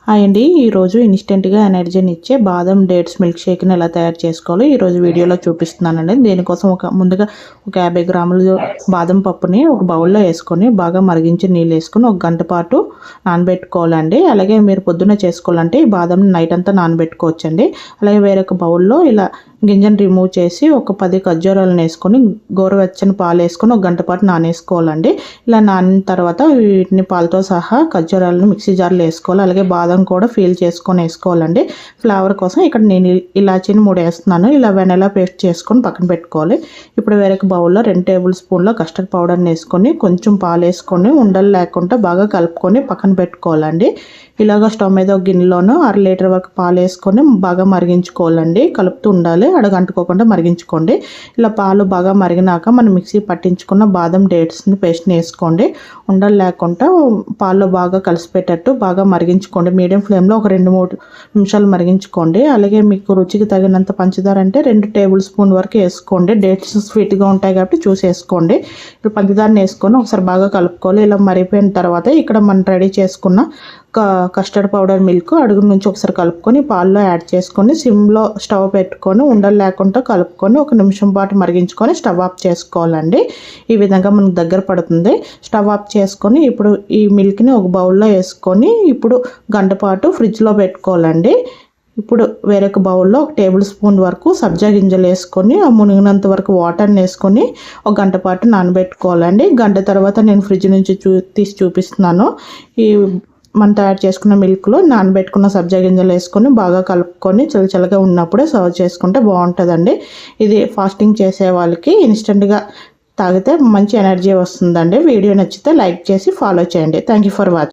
Hi అండి, ఈరోజు ఇన్స్టెంట్గా ఎనర్జీని ఇచ్చే బాదం డేట్స్ మిల్క్ షేక్ని ఎలా తయారు చేసుకోవాలో ఈరోజు వీడియోలో చూపిస్తున్నానండి. దీనికోసం ముందుగా ఒక 50 గ్రాములు బాదం పప్పుని ఒక బౌల్లో వేసుకొని బాగా మరిగించి నీళ్ళు వేసుకొని ఒక గంట పాటు నానబెట్టుకోవాలండి. అలాగే మీరు పొద్దున్న చేసుకోవాలంటే ఈ బాదం నైట్ అంతా నానబెట్టుకోవచ్చండి. అలాగే వేరొక బౌల్లో ఇలా గింజను రిమూవ్ చేసి ఒక 10 ఖర్జూరాలను వేసుకొని గోరువెచ్చని పాలు వేసుకొని ఒక గంట పాటు నానేసుకోవాలండి. ఇలా నానిన తర్వాత వీటిని పాలతో సహా ఖర్జూరాలను మిక్సీ జార్లో వేసుకోవాలి. అలాగే బాదం కూడా ఫీల్ చేసుకొని వేసుకోవాలండి. ఫ్లేవర్ కోసం ఇక్కడ నేను ఇలాచీని 3 వేస్తున్నాను. ఇలా వెనలా పేస్ట్ చేసుకొని పక్కన పెట్టుకోవాలి. ఇప్పుడు వేరొక బౌల్లో 2 టేబుల్ స్పూన్ల కస్టర్డ్ పౌడర్ని వేసుకొని కొంచెం పాలు వేసుకొని ఉండలు లేకుండా బాగా కలుపుకొని పక్కన పెట్టుకోవాలండి. ఇలాగ స్టవ్ మీద ఒక గిన్నెలోనూ 1/2 లీటర్ వరకు పాలు వేసుకొని బాగా మరిగించుకోవాలండి. కలుపుతూ ఉండాలి, అడగంటుకోకుండా మరిగించుకోండి. ఇలా పాలు బాగా మరిగినాక మనం మిక్సీ పట్టించుకున్న బాదం డేట్స్ని పేస్ట్ని వేసుకోండి. ఉండలు లేకుండా పాల్లో బాగా కలిసిపెట్టేట్టు బాగా మరిగించుకోండి. మీడియం ఫ్లేమ్లో ఒక 2-3 నిమిషాలు మరిగించుకోండి. అలాగే మీకు రుచికి తగినంత పంచదార అంటే 2 టేబుల్ స్పూన్ వరకు వేసుకోండి. డేట్స్ స్వీట్గా ఉంటాయి కాబట్టి చూసి వేసుకోండి. ఇప్పుడు పంచదారని వేసుకొని ఒకసారి బాగా కలుపుకోవాలి. ఇలా మరిగిపోయిన తర్వాత ఇక్కడ మనం రెడీ చేసుకున్న కస్టర్డ్ పౌడర్ మిల్క్ అడుగు నుంచి ఒకసారి కలుపుకొని పాల్లో యాడ్ చేసుకొని సిమ్లో స్టవ్ పెట్టుకొని ఉండలు లేకుండా కలుపుకొని 1 నిమిషం పాటు మరిగించుకొని స్టవ్ ఆఫ్ చేసుకోవాలండి. ఈ విధంగా మనకు దగ్గర పడుతుంది. స్టవ్ ఆఫ్ చేసుకొని ఇప్పుడు ఈ మిల్క్ని ఒక బౌల్లో వేసుకొని ఇప్పుడు గంట పాటు ఫ్రిడ్జ్లో పెట్టుకోవాలండి. ఇప్పుడు వేరొక బౌల్లో 1 టేబుల్ స్పూన్ వరకు సబ్జా గింజలు వేసుకొని మునిగినంత వరకు వాటర్ని వేసుకొని ఒక గంట పాటు నానబెట్టుకోవాలండి. గంట తర్వాత నేను ఫ్రిడ్జ్ నుంచి తీసి చూపిస్తున్నాను. ఈ మనం తయారు చేసుకున్న మిల్క్లో నానబెట్టుకున్న సబ్జా గింజలు వేసుకొని బాగా కలుపుకొని చల్లగా ఉన్నప్పుడే సర్వ్ చేసుకుంటే బాగుంటుందండి. ఇది ఫాస్టింగ్ చేసే వాళ్ళకి ఇన్స్టెంట్గా తాగితే మంచి ఎనర్జీ వస్తుందండి. వీడియో నచ్చితే లైక్ చేసి ఫాలో చేయండి. Thank you for watching.